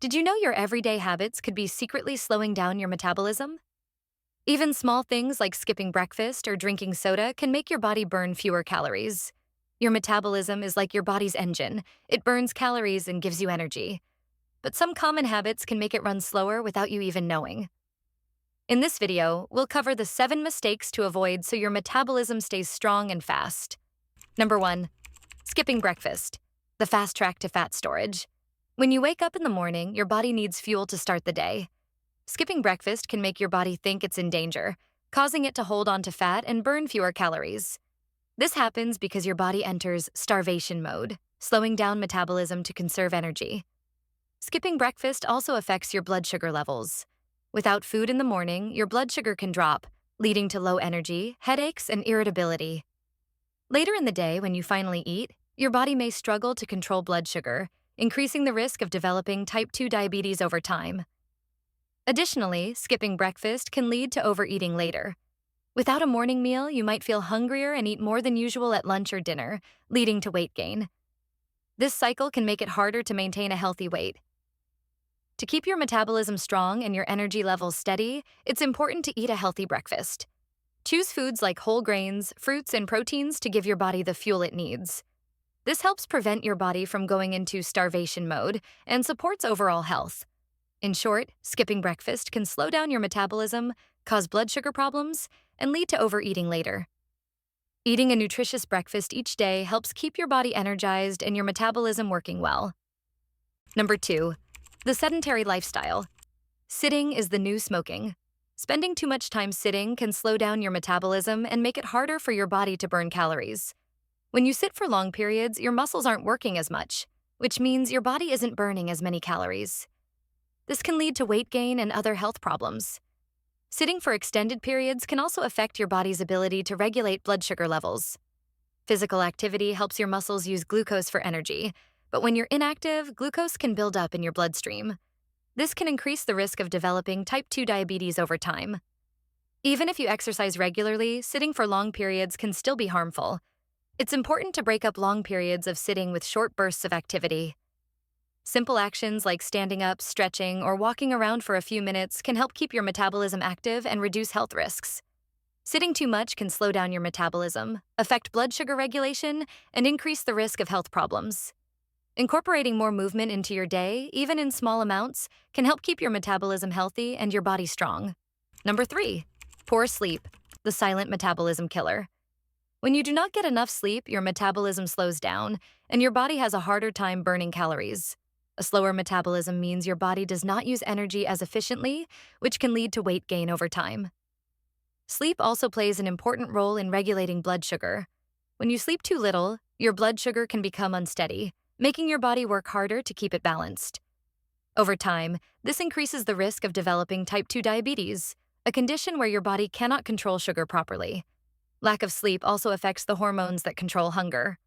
Did you know your everyday habits could be secretly slowing down your metabolism? Even small things like skipping breakfast or drinking soda can make your body burn fewer calories. Your metabolism is like your body's engine. It burns calories and gives you energy. But some common habits can make it run slower without you even knowing. In this video, we'll cover the 7 mistakes to avoid so your metabolism stays strong and fast. Number 1. Skipping breakfast, the fast track to fat storage. When you wake up in the morning, your body needs fuel to start the day. Skipping breakfast can make your body think it's in danger, causing it to hold on to fat and burn fewer calories. This happens because your body enters starvation mode, slowing down metabolism to conserve energy. Skipping breakfast also affects your blood sugar levels. Without food in the morning, your blood sugar can drop, leading to low energy, headaches, and irritability. Later in the day, when you finally eat, your body may struggle to control blood sugar, increasing the risk of developing type 2 diabetes over time. Additionally, skipping breakfast can lead to overeating later. Without a morning meal, you might feel hungrier and eat more than usual at lunch or dinner, leading to weight gain. This cycle can make it harder to maintain a healthy weight. To keep your metabolism strong and your energy levels steady, it's important to eat a healthy breakfast. Choose foods like whole grains, fruits, and proteins to give your body the fuel it needs. This helps prevent your body from going into starvation mode and supports overall health. In short, skipping breakfast can slow down your metabolism, cause blood sugar problems, and lead to overeating later. Eating a nutritious breakfast each day helps keep your body energized and your metabolism working well. Number 2. The sedentary lifestyle. Sitting is the new smoking. Spending too much time sitting can slow down your metabolism and make it harder for your body to burn calories. When you sit for long periods, your muscles aren't working as much, which means your body isn't burning as many calories. This can lead to weight gain and other health problems. Sitting for extended periods can also affect your body's ability to regulate blood sugar levels. Physical activity helps your muscles use glucose for energy, but when you're inactive, glucose can build up in your bloodstream. This can increase the risk of developing type 2 diabetes over time. Even if you exercise regularly, sitting for long periods can still be harmful. It's important to break up long periods of sitting with short bursts of activity. Simple actions like standing up, stretching, or walking around for a few minutes can help keep your metabolism active and reduce health risks. Sitting too much can slow down your metabolism, affect blood sugar regulation, and increase the risk of health problems. Incorporating more movement into your day, even in small amounts, can help keep your metabolism healthy and your body strong. Number 3. Poor sleep, the silent metabolism killer. When you do not get enough sleep, your metabolism slows down, and your body has a harder time burning calories. A slower metabolism means your body does not use energy as efficiently, which can lead to weight gain over time. Sleep also plays an important role in regulating blood sugar. When you sleep too little, your blood sugar can become unsteady, making your body work harder to keep it balanced. Over time, this increases the risk of developing type 2 diabetes, a condition where your body cannot control sugar properly. Lack of sleep also affects the hormones that control hunger.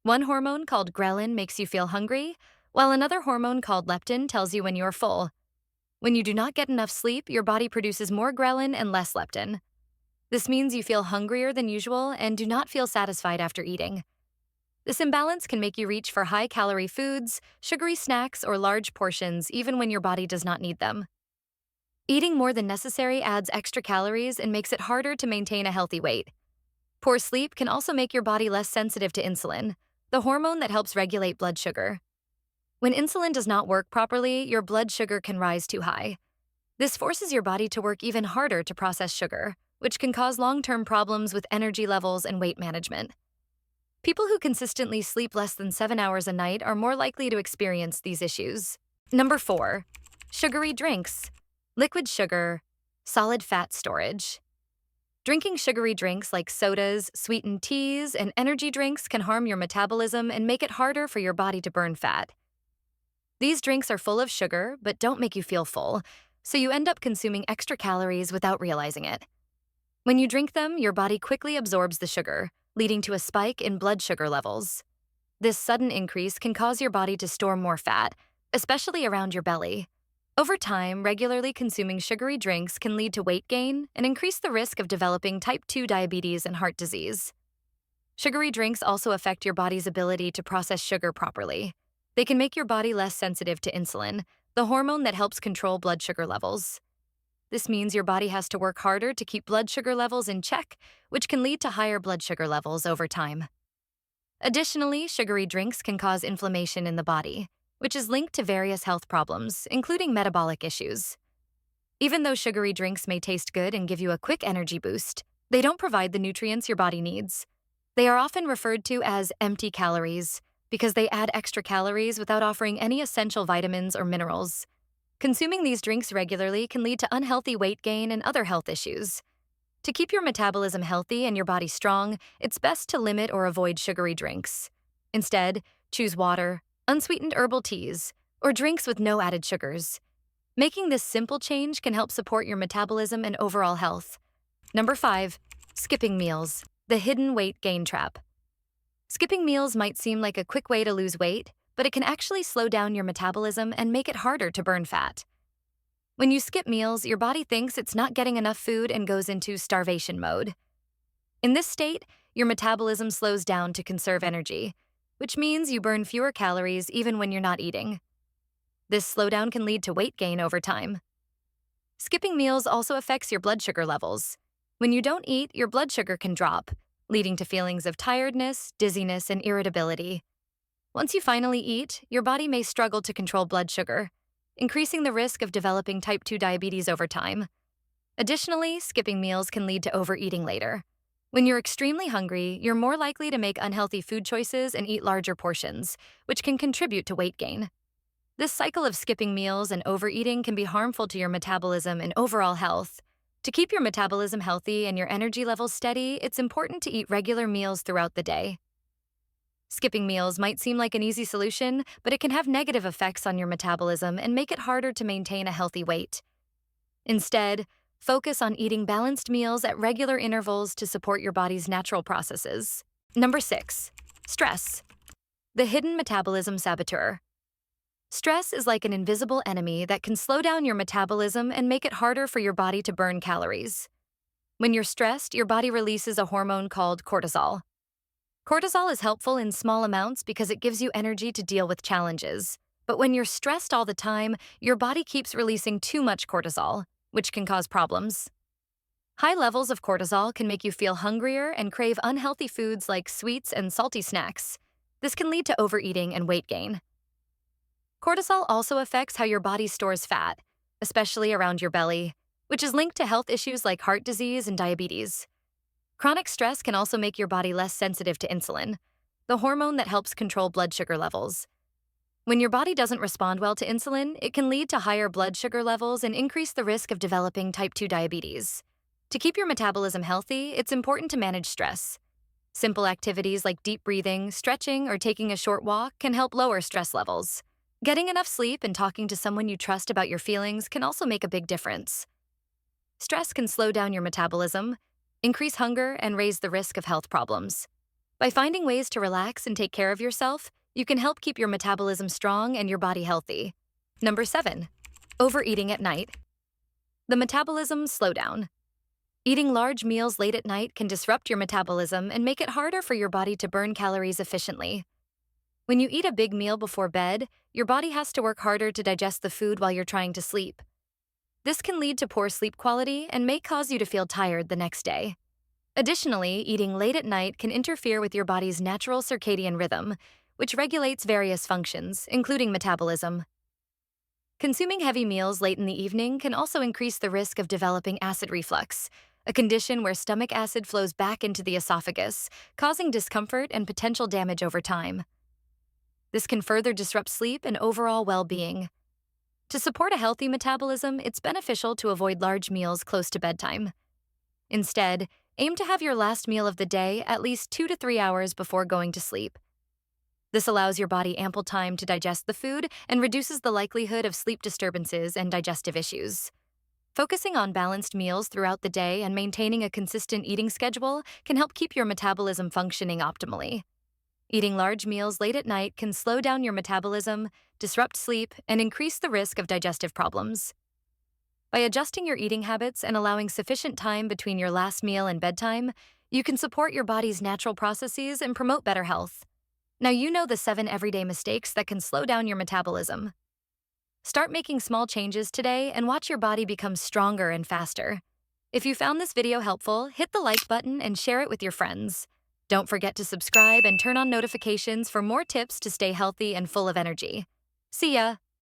One hormone called ghrelin makes you feel hungry, while another hormone called leptin tells you when you're full. When you do not get enough sleep, your body produces more ghrelin and less leptin. This means you feel hungrier than usual and do not feel satisfied after eating. This imbalance can make you reach for high-calorie foods, sugary snacks, or large portions even when your body does not need them. Eating more than necessary adds extra calories and makes it harder to maintain a healthy weight. Poor sleep can also make your body less sensitive to insulin, the hormone that helps regulate blood sugar. When insulin does not work properly, your blood sugar can rise too high. This forces your body to work even harder to process sugar, which can cause long-term problems with energy levels and weight management. People who consistently sleep less than 7 hours a night are more likely to experience these issues. Number 4. Sugary drinks, liquid sugar, solid fat storage. Drinking sugary drinks like sodas, sweetened teas, and energy drinks can harm your metabolism and make it harder for your body to burn fat. These drinks are full of sugar but don't make you feel full, so you end up consuming extra calories without realizing it. When you drink them, your body quickly absorbs the sugar, leading to a spike in blood sugar levels. This sudden increase can cause your body to store more fat, especially around your belly. Over time, regularly consuming sugary drinks can lead to weight gain and increase the risk of developing type 2 diabetes and heart disease. Sugary drinks also affect your body's ability to process sugar properly. They can make your body less sensitive to insulin, the hormone that helps control blood sugar levels. This means your body has to work harder to keep blood sugar levels in check, which can lead to higher blood sugar levels over time. Additionally, sugary drinks can cause inflammation in the body, which is linked to various health problems, including metabolic issues. Even though sugary drinks may taste good and give you a quick energy boost, they don't provide the nutrients your body needs. They are often referred to as empty calories because they add extra calories without offering any essential vitamins or minerals. Consuming these drinks regularly can lead to unhealthy weight gain and other health issues. To keep your metabolism healthy and your body strong, it's best to limit or avoid sugary drinks. Instead, choose water, unsweetened herbal teas, or drinks with no added sugars. Making this simple change can help support your metabolism and overall health. Number 5, skipping meals, the hidden weight gain trap. Skipping meals might seem like a quick way to lose weight, but it can actually slow down your metabolism and make it harder to burn fat. When you skip meals, your body thinks it's not getting enough food and goes into starvation mode. In this state, your metabolism slows down to conserve energy, which means you burn fewer calories even when you're not eating. This slowdown can lead to weight gain over time. Skipping meals also affects your blood sugar levels. When you don't eat, your blood sugar can drop, leading to feelings of tiredness, dizziness, and irritability. Once you finally eat, your body may struggle to control blood sugar, increasing the risk of developing type 2 diabetes over time. Additionally, skipping meals can lead to overeating later. When you're extremely hungry, you're more likely to make unhealthy food choices and eat larger portions, which can contribute to weight gain. This cycle of skipping meals and overeating can be harmful to your metabolism and overall health. To keep your metabolism healthy and your energy levels steady, it's important to eat regular meals throughout the day. Skipping meals might seem like an easy solution, but it can have negative effects on your metabolism and make it harder to maintain a healthy weight. Instead, focus on eating balanced meals at regular intervals to support your body's natural processes. Number 6, stress, the hidden metabolism saboteur. Stress is like an invisible enemy that can slow down your metabolism and make it harder for your body to burn calories. When you're stressed, your body releases a hormone called cortisol. Cortisol is helpful in small amounts because it gives you energy to deal with challenges. But when you're stressed all the time, your body keeps releasing too much cortisol, which can cause problems. High levels of cortisol can make you feel hungrier and crave unhealthy foods like sweets and salty snacks. This can lead to overeating and weight gain. Cortisol also affects how your body stores fat, especially around your belly, which is linked to health issues like heart disease and diabetes. Chronic stress can also make your body less sensitive to insulin, the hormone that helps control blood sugar levels. When your body doesn't respond well to insulin, it can lead to higher blood sugar levels and increase the risk of developing type 2 diabetes. To keep your metabolism healthy, it's important to manage stress. Simple activities like deep breathing, stretching, or taking a short walk can help lower stress levels. Getting enough sleep and talking to someone you trust about your feelings can also make a big difference. Stress can slow down your metabolism, increase hunger, and raise the risk of health problems. By finding ways to relax and take care of yourself, you can help keep your metabolism strong and your body healthy. Number 7, overeating at night. The metabolism slowdown. Eating large meals late at night can disrupt your metabolism and make it harder for your body to burn calories efficiently. When you eat a big meal before bed, your body has to work harder to digest the food while you're trying to sleep. This can lead to poor sleep quality and may cause you to feel tired the next day. Additionally, eating late at night can interfere with your body's natural circadian rhythm, which regulates various functions, including metabolism. Consuming heavy meals late in the evening can also increase the risk of developing acid reflux, a condition where stomach acid flows back into the esophagus, causing discomfort and potential damage over time. This can further disrupt sleep and overall well-being. To support a healthy metabolism, it's beneficial to avoid large meals close to bedtime. Instead, aim to have your last meal of the day at least 2 to 3 hours before going to sleep. This allows your body ample time to digest the food and reduces the likelihood of sleep disturbances and digestive issues. Focusing on balanced meals throughout the day and maintaining a consistent eating schedule can help keep your metabolism functioning optimally. Eating large meals late at night can slow down your metabolism, disrupt sleep, and increase the risk of digestive problems. By adjusting your eating habits and allowing sufficient time between your last meal and bedtime, you can support your body's natural processes and promote better health. Now you know the 7 everyday mistakes that can slow down your metabolism. Start making small changes today and watch your body become stronger and faster. If you found this video helpful, hit the like button and share it with your friends. Don't forget to subscribe and turn on notifications for more tips to stay healthy and full of energy. See ya!